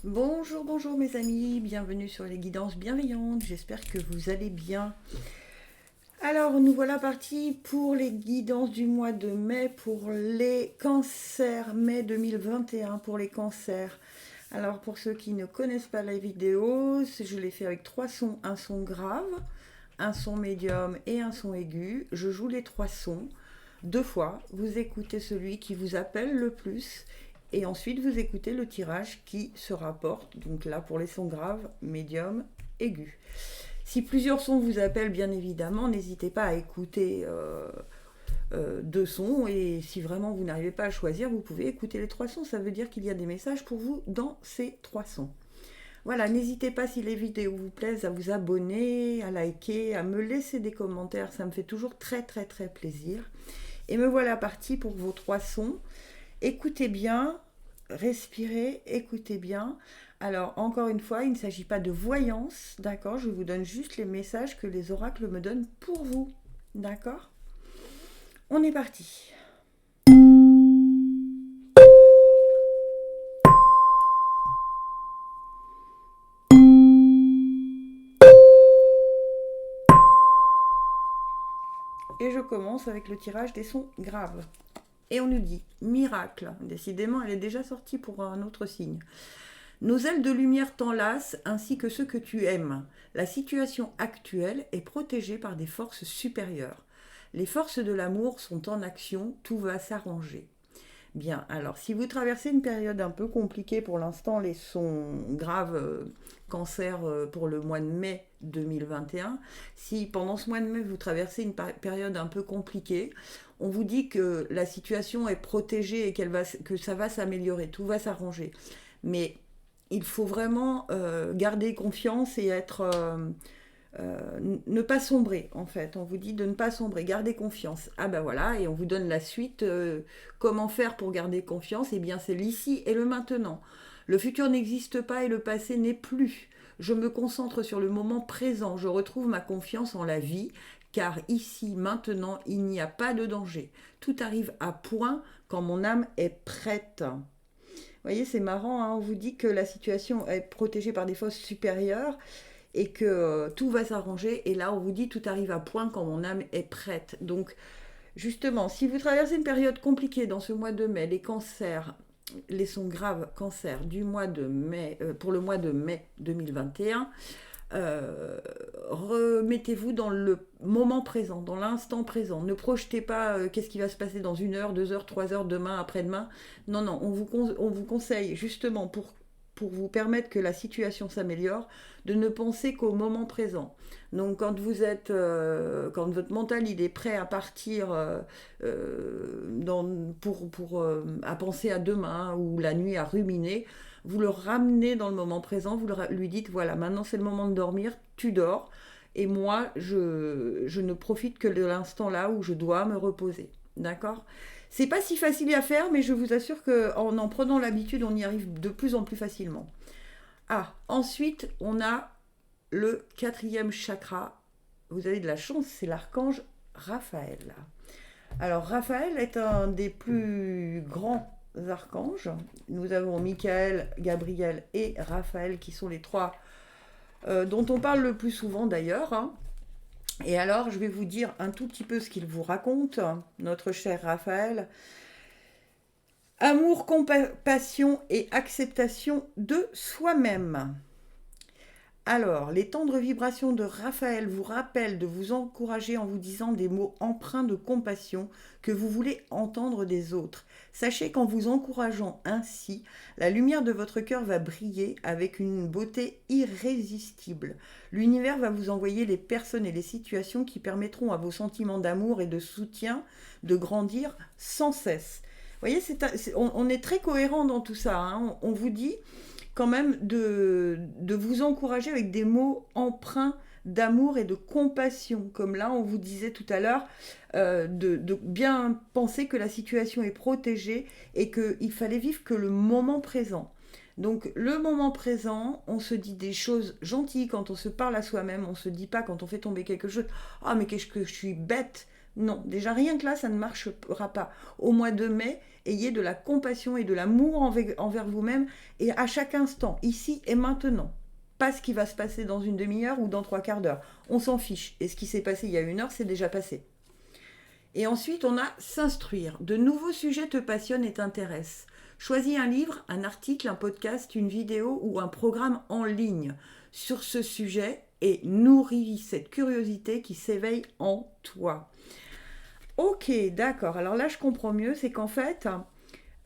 Bonjour, bonjour mes amis, bienvenue sur les guidances bienveillantes, j'espère que vous allez bien. Alors nous voilà partis pour les guidances du mois de mai pour les cancers, mai 2021 pour les cancers. Alors pour ceux qui ne connaissent pas la vidéo, je l'ai fait avec trois sons, un son grave, un son médium et un son aigu. Je joue les trois sons deux fois, vous écoutez celui qui vous appelle le plus et ensuite vous écoutez le tirage qui se rapporte, donc là pour les sons graves, médium, aigus. Si plusieurs sons vous appellent, bien évidemment, n'hésitez pas à écouter deux sons et si vraiment vous n'arrivez pas à choisir, vous pouvez écouter les trois sons, ça veut dire qu'il y a des messages pour vous dans ces trois sons. Voilà, n'hésitez pas si les vidéos vous plaisent à vous abonner, à liker, à me laisser des commentaires, ça me fait toujours très très très plaisir. Et me voilà parti pour vos trois sons. Écoutez bien, respirez, écoutez bien. Alors, encore une fois, il ne s'agit pas de voyance, d'accord? Je vous donne juste les messages que les oracles me donnent pour vous, d'accord? On est parti. Et je commence avec le tirage des sons graves. Et on nous dit, miracle, décidément elle est déjà sortie pour un autre signe. Nos ailes de lumière t'enlacent ainsi que ceux que tu aimes. La situation actuelle est protégée par des forces supérieures. Les forces de l'amour sont en action, tout va s'arranger. Bien, alors si vous traversez une période un peu compliquée pour l'instant, les sons graves cancer pour le mois de mai 2021, si pendant ce mois de mai vous traversez une période un peu compliquée, on vous dit que la situation est protégée et que ça va s'améliorer, tout va s'arranger. Mais il faut vraiment garder confiance et être ne pas sombrer en fait. On vous dit de ne pas sombrer, garder confiance. Ah ben voilà, et on vous donne la suite. Comment faire pour garder confiance? Eh bien c'est l'ici et le maintenant. Le futur n'existe pas et le passé n'est plus. Je me concentre sur le moment présent. Je retrouve ma confiance en la vie, car ici, maintenant, il n'y a pas de danger. Tout arrive à point quand mon âme est prête. Vous voyez, c'est marrant, hein, on vous dit que la situation est protégée par des forces supérieures et que tout va s'arranger. Et là, on vous dit tout arrive à point quand mon âme est prête. Donc, justement, si vous traversez une période compliquée dans ce mois de mai, les cancers, les sons graves cancers du mois de mai, pour le mois de mai 2021, remettez-vous dans le moment présent, dans l'instant présent. Ne projetez pas qu'est-ce qui va se passer dans 1 heure, 2 heures, 3 heures, demain, après-demain. Non, non, on vous conseille justement pour vous permettre que la situation s'améliore, de ne penser qu'au moment présent. Donc quand vous êtes, quand votre mental il est prêt à partir à penser à demain ou la nuit à ruminer, vous le ramenez dans le moment présent, vous lui dites voilà, maintenant c'est le moment de dormir, tu dors, et moi je ne profite que de l'instant là où je dois me reposer. D'accord? C'est pas si facile à faire, mais je vous assure qu'en en prenant l'habitude, on y arrive de plus en plus facilement. Ah, ensuite, on a le quatrième chakra. Vous avez de la chance, c'est l'archange Raphaël. Alors, Raphaël est un des plus grands archanges. Nous avons Michael, Gabriel et Raphaël qui sont les trois dont on parle le plus souvent d'ailleurs, hein. Et alors, je vais vous dire un tout petit peu ce qu'il vous raconte, notre cher Raphaël. Amour, compassion et acceptation de soi-même. Alors, les tendres vibrations de Raphaël vous rappellent de vous encourager en vous disant des mots empreints de compassion que vous voulez entendre des autres. Sachez qu'en vous encourageant ainsi, la lumière de votre cœur va briller avec une beauté irrésistible. L'univers va vous envoyer les personnes et les situations qui permettront à vos sentiments d'amour et de soutien de grandir sans cesse. Vous voyez, on est très cohérent dans tout ça, hein. On vous dit quand même de vous encourager avec des mots empreints d'amour et de compassion. Comme là, on vous disait tout à l'heure, de bien penser que la situation est protégée et qu'il fallait vivre que le moment présent. Donc le moment présent, on se dit des choses gentilles quand on se parle à soi-même, on se dit pas quand on fait tomber quelque chose, ah mais qu'est-ce que je suis bête. Non, déjà rien que là, ça ne marchera pas. Au mois de mai, ayez de la compassion et de l'amour envers vous-même et à chaque instant, ici et maintenant. Pas ce qui va se passer dans une demi-heure ou dans 3/4 d'heure. On s'en fiche. Et ce qui s'est passé il y a 1 heure, c'est déjà passé. Et ensuite, on a s'instruire. De nouveaux sujets te passionnent et t'intéressent. Choisis un livre, un article, un podcast, une vidéo ou un programme en ligne sur ce sujet et nourris cette curiosité qui s'éveille en toi. Ok, d'accord. Alors là, je comprends mieux. C'est qu'en fait,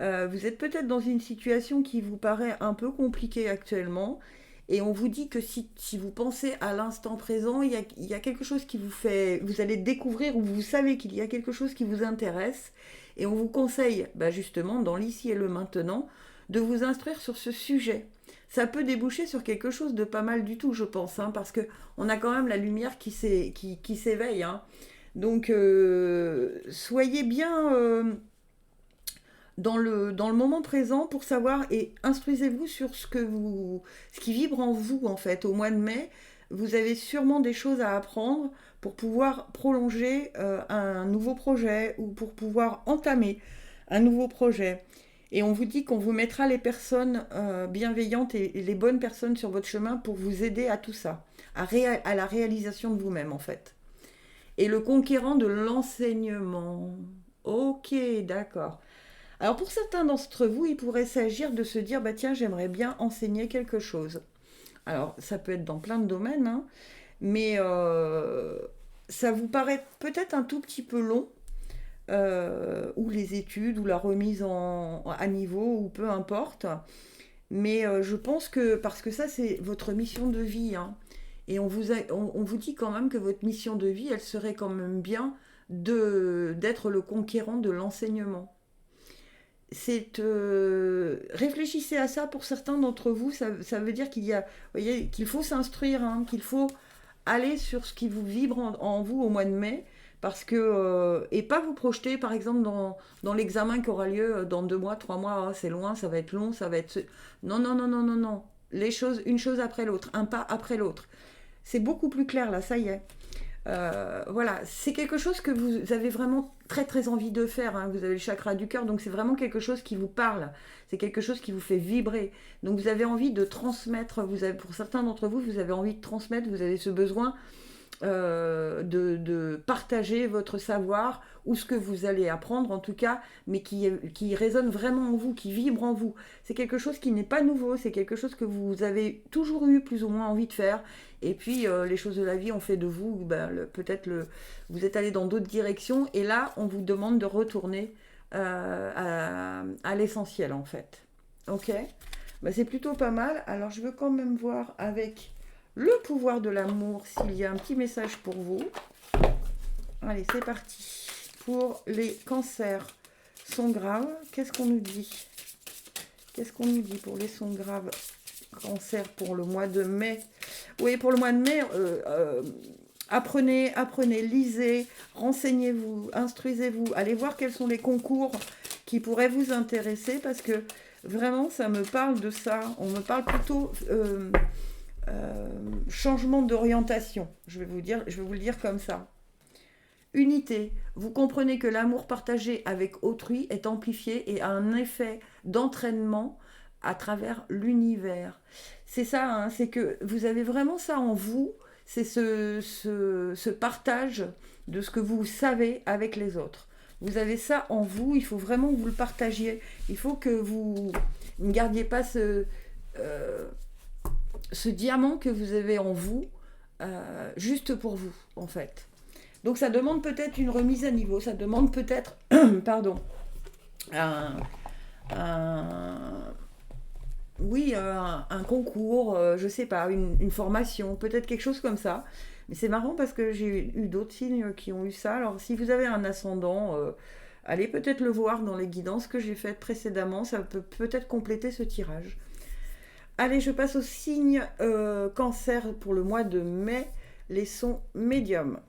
vous êtes peut-être dans une situation qui vous paraît un peu compliquée actuellement. Et on vous dit que si vous pensez à l'instant présent, il y a quelque chose qui vous fait... Vous allez découvrir ou vous savez qu'il y a quelque chose qui vous intéresse. Et on vous conseille, justement, dans l'ici et le maintenant, de vous instruire sur ce sujet. Ça peut déboucher sur quelque chose de pas mal du tout, je pense, hein, parce qu'on a quand même la lumière qui s'éveille. Hein. Donc, soyez bien dans le moment présent pour savoir et instruisez-vous sur ce qui vibre en vous, en fait. Au mois de mai, vous avez sûrement des choses à apprendre pour pouvoir prolonger un nouveau projet ou pour pouvoir entamer un nouveau projet. Et on vous dit qu'on vous mettra les personnes bienveillantes et les bonnes personnes sur votre chemin pour vous aider à tout ça, à la réalisation de vous-même, en fait. Et le conquérant de l'enseignement. Ok, d'accord. Alors pour certains d'entre vous, il pourrait s'agir de se dire, tiens, j'aimerais bien enseigner quelque chose. Alors ça peut être dans plein de domaines, hein, mais ça vous paraît peut-être un tout petit peu long, ou les études, ou la remise à niveau, ou peu importe. Mais je pense que, parce que ça c'est votre mission de vie, hein, et on vous dit quand même que votre mission de vie, elle serait quand même bien d'être le conquérant de l'enseignement. Réfléchissez à ça pour certains d'entre vous, ça veut dire qu'il faut s'instruire, hein, qu'il faut aller sur ce qui vous vibre en vous au mois de mai, parce que et pas vous projeter par exemple dans l'examen qui aura lieu dans 2 mois, 3 mois, c'est loin, ça va être long, ça va être... Non, non, non, non, non, non. Les choses, une chose après l'autre, un pas après l'autre. C'est beaucoup plus clair là, ça y est. Voilà, c'est quelque chose que vous avez vraiment très très envie de faire, hein. Vous avez le chakra du cœur, donc c'est vraiment quelque chose qui vous parle, c'est quelque chose qui vous fait vibrer, donc vous avez envie de transmettre, pour certains d'entre vous, vous avez envie de transmettre, vous avez ce besoin de partager votre savoir ou ce que vous allez apprendre en tout cas, mais qui résonne vraiment en vous, qui vibre en vous. C'est quelque chose qui n'est pas nouveau, c'est quelque chose que vous avez toujours eu plus ou moins envie de faire, et puis les choses de la vie ont fait de vous, vous êtes allé dans d'autres directions, et là on vous demande de retourner à l'essentiel en fait. Ok, c'est plutôt pas mal. Alors je veux quand même voir avec le pouvoir de l'amour, s'il y a un petit message pour vous. Allez, c'est parti. Pour les cancers, sons graves, qu'est-ce qu'on nous dit? Qu'est-ce qu'on nous dit pour les sons graves cancer pour le mois de mai? Oui, pour le mois de mai, apprenez, lisez, renseignez-vous, instruisez-vous, allez voir quels sont les concours qui pourraient vous intéresser, parce que vraiment, ça me parle de ça. On me parle plutôt... changement d'orientation, je vais vous le dire comme ça. Unité, vous comprenez que l'amour partagé avec autrui est amplifié et a un effet d'entraînement à travers l'univers. C'est ça, hein, c'est que vous avez vraiment ça en vous, c'est ce partage de ce que vous savez avec les autres. Vous avez ça en vous, il faut vraiment que vous le partagiez. Il faut que vous ne gardiez pas ce diamant que vous avez en vous, juste pour vous, en fait. Donc ça demande peut-être une remise à niveau, ça demande peut-être, pardon, un concours, je sais pas, une formation, peut-être quelque chose comme ça. Mais c'est marrant parce que j'ai eu d'autres signes qui ont eu ça. Alors si vous avez un ascendant, allez peut-être le voir dans les guidances que j'ai faites précédemment, ça peut peut-être compléter ce tirage. Allez, je passe au signe cancer pour le mois de mai, les sons médiums.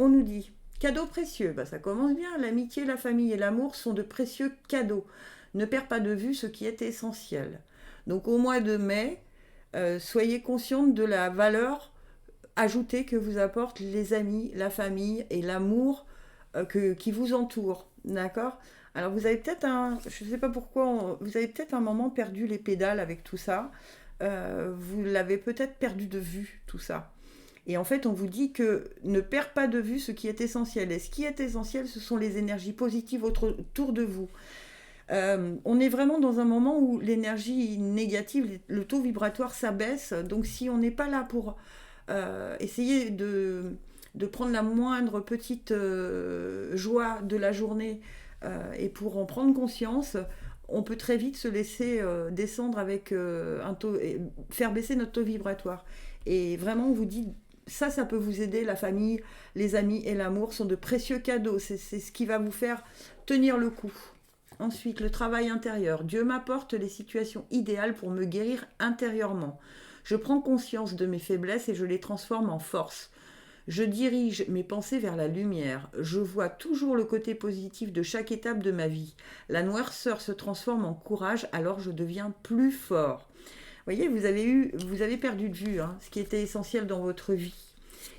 On nous dit, cadeaux précieux, ça commence bien, l'amitié, la famille et l'amour sont de précieux cadeaux. Ne perds pas de vue ce qui est essentiel. Donc au mois de mai, soyez consciente de la valeur ajoutée que vous apportent les amis, la famille et l'amour qui vous entourent, d'accord? Alors vous avez peut-être je ne sais pas pourquoi, vous avez peut-être un moment perdu les pédales avec tout ça. Vous l'avez peut-être perdu de vue, tout ça. Et en fait, on vous dit que ne perds pas de vue ce qui est essentiel. Et ce qui est essentiel, ce sont les énergies positives autour de vous. On est vraiment dans un moment où l'énergie négative, le taux vibratoire s'abaisse. Donc si on n'est pas là pour essayer de prendre la moindre petite joie de la journée et pour en prendre conscience, on peut très vite se laisser descendre avec un taux, et faire baisser notre taux vibratoire. Et vraiment, on vous dit, ça peut vous aider. La famille, les amis et l'amour sont de précieux cadeaux. C'est ce qui va vous faire tenir le coup. Ensuite, le travail intérieur. Dieu m'apporte les situations idéales pour me guérir intérieurement. Je prends conscience de mes faiblesses et je les transforme en force. Je dirige mes pensées vers la lumière. Je vois toujours le côté positif de chaque étape de ma vie. La noirceur se transforme en courage, alors je deviens plus fort. Vous voyez, vous avez perdu de vue ce qui était essentiel dans votre vie.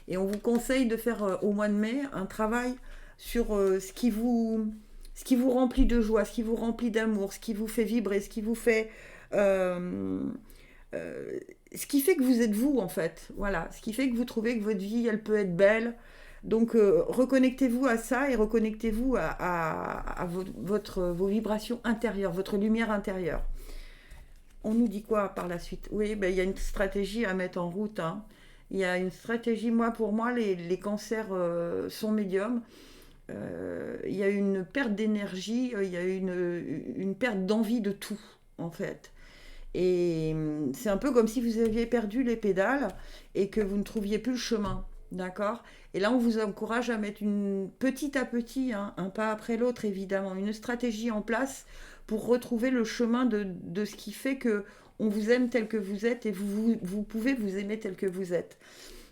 Et on vous conseille de faire au mois de mai un travail sur ce qui vous remplit de joie, ce qui vous remplit d'amour, ce qui vous fait vibrer, ce qui vous fait... ce qui fait que vous êtes vous, en fait. Voilà, ce qui fait que vous trouvez que votre vie, elle peut être belle. Donc, reconnectez-vous à ça et reconnectez-vous à vos vibrations intérieures, votre lumière intérieure. On nous dit quoi par la suite? Oui, il y a une stratégie à mettre en route. Il y a une stratégie, pour moi, les cancers sont médiums. Il y a une perte d'énergie, il y a une perte d'envie de tout, en fait. Et c'est un peu comme si vous aviez perdu les pédales et que vous ne trouviez plus le chemin, d'accord? Et là, on vous encourage à mettre petit à petit, un pas après l'autre, évidemment, une stratégie en place pour retrouver le chemin de ce qui fait que on vous aime tel que vous êtes et vous pouvez vous aimer tel que vous êtes.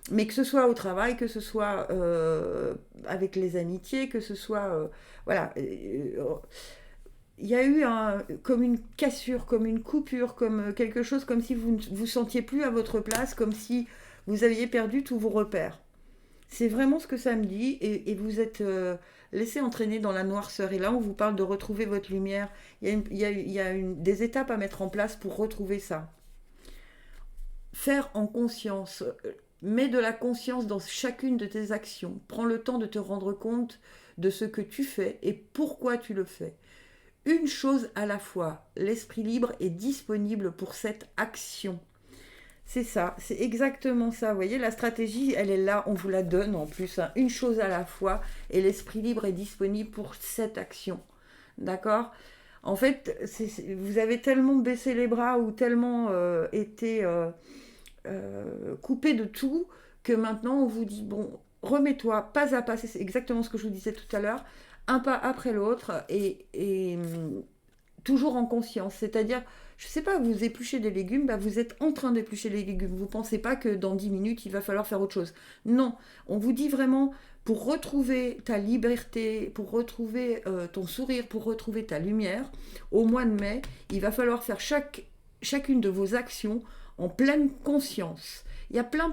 Mais que ce soit au travail, que ce soit avec les amitiés, que ce soit... voilà. Il y a eu comme une cassure, comme une coupure, comme quelque chose, comme si vous ne vous sentiez plus à votre place, comme si vous aviez perdu tous vos repères. C'est vraiment ce que ça me dit, et vous êtes laissé entraîner dans la noirceur. Et là, on vous parle de retrouver votre lumière. Il y a des étapes à mettre en place pour retrouver ça. Faire en conscience. Mets de la conscience dans chacune de tes actions. Prends le temps de te rendre compte de ce que tu fais et pourquoi tu le fais. Une chose à la fois. L'esprit libre est disponible pour cette action. C'est ça, c'est exactement ça. Vous voyez, la stratégie, elle est là, on vous la donne en plus. Une chose à la fois et l'esprit libre est disponible pour cette action. D'accord ? En fait, vous avez tellement baissé les bras ou tellement été coupé de tout que maintenant on vous dit, bon, remets-toi pas à pas. C'est exactement ce que je vous disais tout à l'heure. Un pas après l'autre et toujours en conscience. C'est-à-dire, je ne sais pas, vous épluchez des légumes, vous êtes en train d'éplucher les légumes. Vous ne pensez pas que dans 10 minutes, il va falloir faire autre chose. Non, on vous dit vraiment, pour retrouver ta liberté, pour retrouver ton sourire, pour retrouver ta lumière, au mois de mai, il va falloir faire chacune de vos actions en pleine conscience. Il y a plein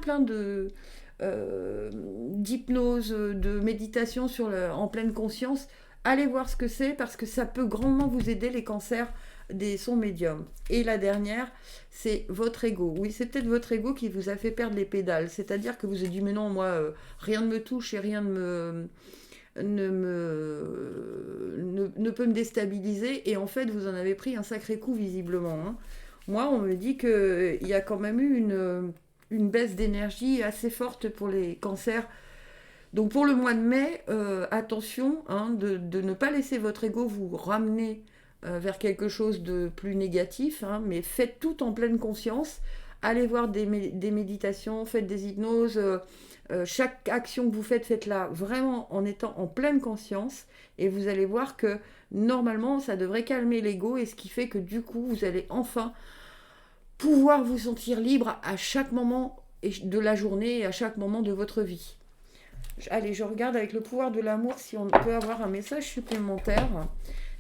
d'hypnose, de méditation en pleine conscience. Allez voir ce que c'est parce que ça peut grandement vous aider, les cancers des sons médiums. Et la dernière, c'est votre ego. Oui, c'est peut-être votre ego qui vous a fait perdre les pédales. C'est-à-dire que vous avez dit, mais non, moi, rien ne me touche et rien ne peut me déstabiliser. Et en fait, vous en avez pris un sacré coup, visiblement. Moi, on me dit qu'il y a quand même eu une baisse d'énergie assez forte pour les cancers. Donc pour le mois de mai, attention de ne pas laisser votre ego vous ramener vers quelque chose de plus négatif, mais faites tout en pleine conscience. Allez voir des méditations, faites des hypnoses. Chaque action que vous faites, faites-la vraiment en étant en pleine conscience. Et vous allez voir que normalement, ça devrait calmer l'ego. Et ce qui fait que du coup, vous allez enfin pouvoir vous sentir libre à chaque moment de la journée et à chaque moment de votre vie. Allez, je regarde avec le pouvoir de l'amour si on peut avoir un message supplémentaire.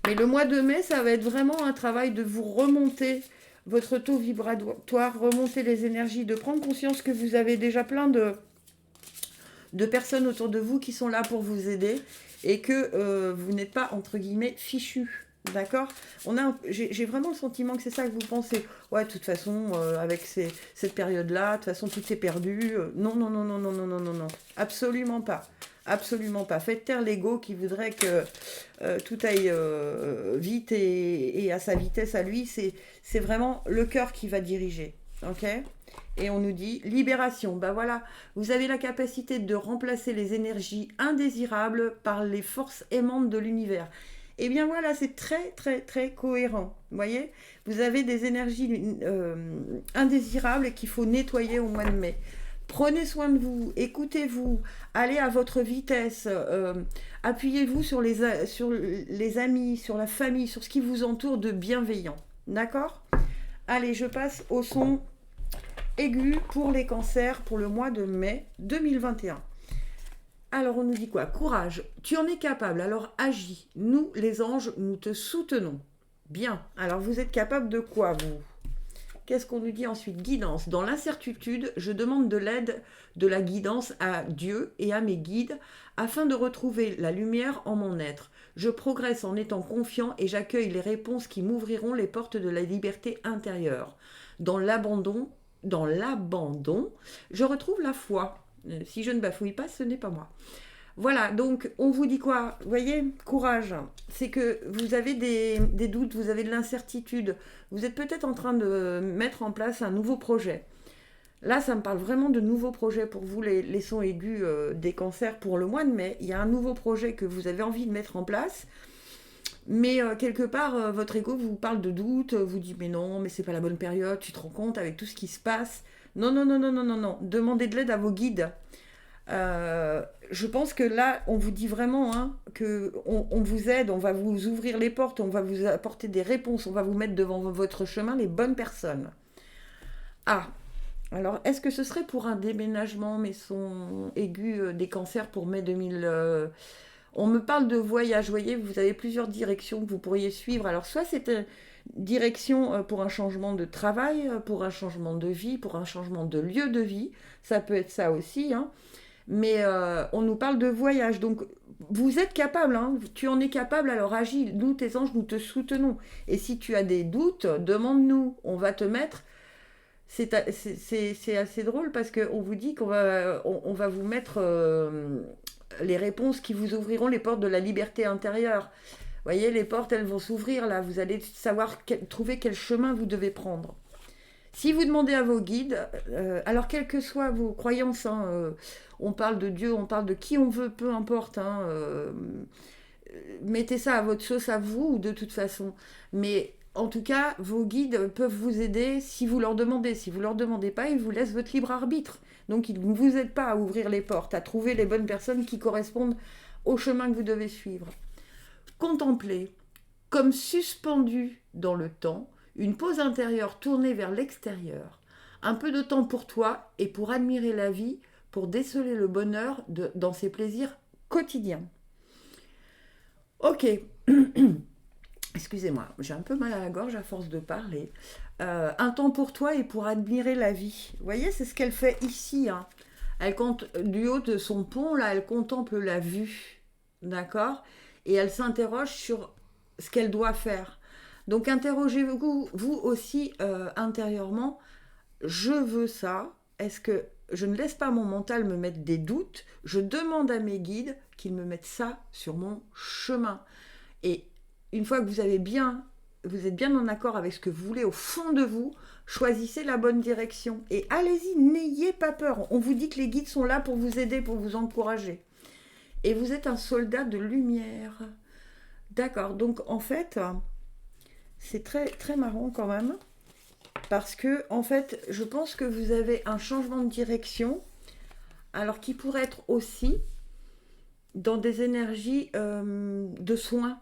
Mais le mois de mai, ça va être vraiment un travail de vous remonter votre taux vibratoire, remonter les énergies, de prendre conscience que vous avez déjà plein de personnes autour de vous qui sont là pour vous aider et que vous n'êtes pas, entre guillemets, fichu. D'accord. J'ai vraiment le sentiment que c'est ça que vous pensez. Ouais, de toute façon, avec cette période-là, de toute façon, tout est perdu. Non, non, non, non, non, non, non, non, non. Absolument pas. Absolument pas. Faites taire l'ego qui voudrait que tout aille vite et à sa vitesse à lui. C'est vraiment le cœur qui va diriger. Ok. Et on nous dit libération. Ben voilà, vous avez la capacité de remplacer les énergies indésirables par les forces aimantes de l'univers. Eh bien voilà, c'est très très très cohérent. Vous voyez, vous avez des énergies indésirables qu'il faut nettoyer au mois de mai. Prenez soin de vous, écoutez-vous, allez à votre vitesse, appuyez-vous sur les amis, sur la famille, sur ce qui vous entoure de bienveillant. D'accord? Allez, je passe au son aigu pour les cancers pour le mois de mai 2021. Alors on nous dit quoi? Courage, tu en es capable, alors agis. Nous, les anges, nous te soutenons. Bien, alors vous êtes capable de quoi, vous? Qu'est-ce qu'on nous dit ensuite? Guidance. Dans l'incertitude, je demande de l'aide, de la guidance à Dieu et à mes guides afin de retrouver la lumière en mon être. Je progresse en étant confiant et j'accueille les réponses qui m'ouvriront les portes de la liberté intérieure. Dans l'abandon, je retrouve la foi. Si je ne bafouille pas, ce n'est pas moi. Voilà, donc on vous dit quoi? Vous voyez, courage. C'est que vous avez des doutes, vous avez de l'incertitude. Vous êtes peut-être en train de mettre en place un nouveau projet. Là, ça me parle vraiment de nouveaux projets pour vous, les sons aigus des cancers pour le mois de mai. Il y a un nouveau projet que vous avez envie de mettre en place. Mais quelque part, votre ego vous parle de doute, vous dit mais non, mais c'est pas la bonne période, tu te rends compte avec tout ce qui se passe. Non, non, non, non, non, non, non. Demandez de l'aide à vos guides. Je pense que là, on vous dit vraiment que on vous aide, on va vous ouvrir les portes, on va vous apporter des réponses, on va vous mettre devant votre chemin les bonnes personnes. Ah, alors est-ce que ce serait pour un déménagement, mais son aigu des cancers pour mai 2000 On me parle de voyage, vous voyez, vous avez plusieurs directions que vous pourriez suivre. Alors soit c'est une direction pour un changement de travail, pour un changement de vie, pour un changement de lieu de vie, ça peut être ça aussi, mais on nous parle de voyage, donc vous êtes capable, tu en es capable, alors agis, nous tes anges, nous te soutenons. Et si tu as des doutes, demande-nous, on va te mettre, c'est assez drôle parce qu'on vous dit qu'on va, on va vous mettre les réponses qui vous ouvriront les portes de la liberté intérieure. Vous voyez, les portes, elles vont s'ouvrir là, vous allez savoir trouver quel chemin vous devez prendre. Si vous demandez à vos guides, alors quelles que soient vos croyances, on parle de Dieu, on parle de qui on veut, peu importe, mettez ça à votre sauce à vous, de toute façon. Mais en tout cas, vos guides peuvent vous aider si vous leur demandez. Si vous leur demandez pas, ils vous laissent votre libre arbitre. Donc ils ne vous aident pas à ouvrir les portes, à trouver les bonnes personnes qui correspondent au chemin que vous devez suivre. Contemplez, comme suspendu dans le temps, une pause intérieure tournée vers l'extérieur. Un peu de temps pour toi et pour admirer la vie, pour déceler le bonheur dans ses plaisirs quotidiens. Ok. Excusez-moi, j'ai un peu mal à la gorge à force de parler. Un temps pour toi et pour admirer la vie. Vous voyez, c'est ce qu'elle fait ici. Elle du haut de son pont, là, elle contemple la vue. D'accord? Et elle s'interroge sur ce qu'elle doit faire. Donc interrogez-vous, vous aussi, intérieurement. Je veux ça. Est-ce que je ne laisse pas mon mental me mettre des doutes? Je demande à mes guides qu'ils me mettent ça sur mon chemin. Et une fois que vous êtes bien en accord avec ce que vous voulez au fond de vous, choisissez la bonne direction. Et allez-y, n'ayez pas peur. On vous dit que les guides sont là pour vous aider, pour vous encourager. Et vous êtes un soldat de lumière. D'accord, donc en fait, c'est très, très marrant quand même. Parce que, en fait, je pense que vous avez un changement de direction, alors qui pourrait être aussi dans des énergies de soins.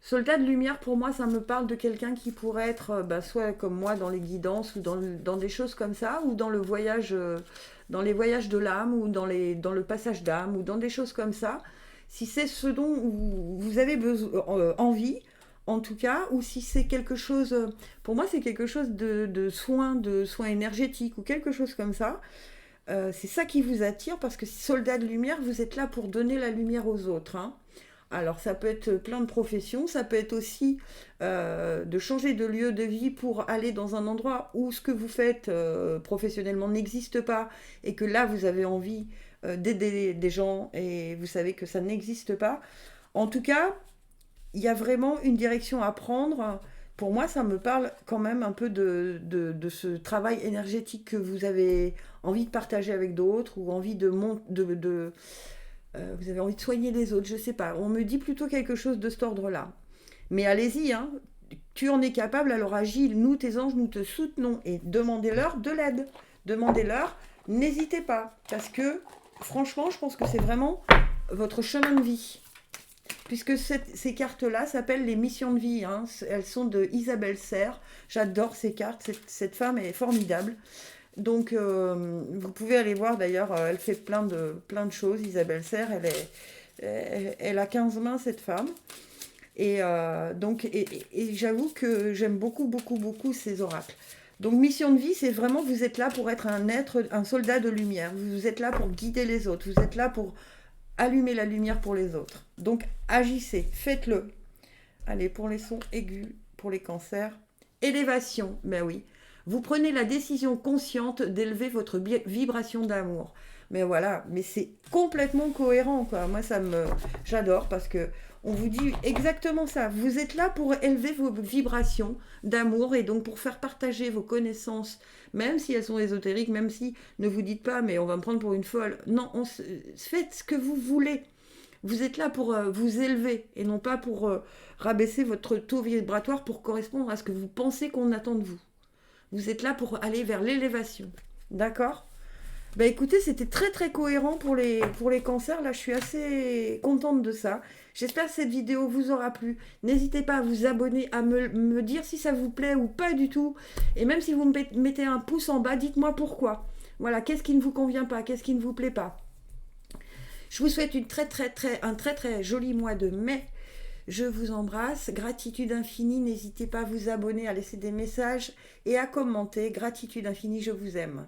Soldat de lumière, pour moi, ça me parle de quelqu'un qui pourrait être soit comme moi dans les guidances ou dans des choses comme ça, ou dans le voyage, dans les voyages de l'âme, ou dans le passage d'âme, ou dans des choses comme ça. Si c'est ce dont vous avez envie, en tout cas, ou si c'est quelque chose, pour moi c'est quelque chose de soins énergétiques, ou quelque chose comme ça. c'est ça qui vous attire, parce que soldat de lumière, vous êtes là pour donner la lumière aux autres, hein. Alors ça peut être plein de professions, ça peut être aussi de changer de lieu de vie pour aller dans un endroit où ce que vous faites professionnellement n'existe pas, et que là vous avez envie d'aider des gens et vous savez que ça n'existe pas. En tout cas, il y a vraiment une direction à prendre. Pour moi, ça me parle quand même un peu de ce travail énergétique que vous avez envie de partager avec d'autres, ou envie vous avez envie de soigner les autres, je sais pas. On me dit plutôt quelque chose de cet ordre-là. Mais allez-y, hein. Tu en es capable, alors agis. Nous, tes anges, nous te soutenons. Et demandez-leur de l'aide. Demandez-leur, n'hésitez pas. Parce que, franchement, je pense que c'est vraiment votre chemin de vie. Puisque ces cartes-là s'appellent les missions de vie, hein. Elles sont de Isabelle Serre. J'adore ces cartes. Cette femme est formidable. Donc, vous pouvez aller voir, d'ailleurs, elle fait plein de choses. Isabelle Serre, elle a 15 mains, cette femme. Et j'avoue que j'aime beaucoup, beaucoup, beaucoup ces oracles. Donc, mission de vie, c'est vraiment, vous êtes là pour être un soldat de lumière. Vous êtes là pour guider les autres. Vous êtes là pour allumer la lumière pour les autres. Donc, agissez, faites-le. Allez, pour les sons aigus, pour les cancers. Élévation, ben oui. Vous prenez la décision consciente d'élever votre vibration d'amour. Mais voilà, mais c'est complètement cohérent, quoi. Moi, j'adore, parce que on vous dit exactement ça. Vous êtes là pour élever vos vibrations d'amour, et donc pour faire partager vos connaissances, même si elles sont ésotériques, même si ne vous dites pas, mais on va me prendre pour une folle. Non, faites ce que vous voulez. Vous êtes là pour vous élever, et non pas pour rabaisser votre taux vibratoire pour correspondre à ce que vous pensez qu'on attend de vous. Vous êtes là pour aller vers l'élévation. D'accord ? Ben écoutez, c'était très très cohérent pour les cancers. Là, je suis assez contente de ça. J'espère que cette vidéo vous aura plu. N'hésitez pas à vous abonner, à me dire si ça vous plaît ou pas du tout. Et même si vous me mettez un pouce en bas, dites-moi pourquoi. Voilà, qu'est-ce qui ne vous convient pas, qu'est-ce qui ne vous plaît pas. Je vous souhaite un très très joli mois de mai. Je vous embrasse, gratitude infinie, n'hésitez pas à vous abonner, à laisser des messages et à commenter. Gratitude infinie, je vous aime.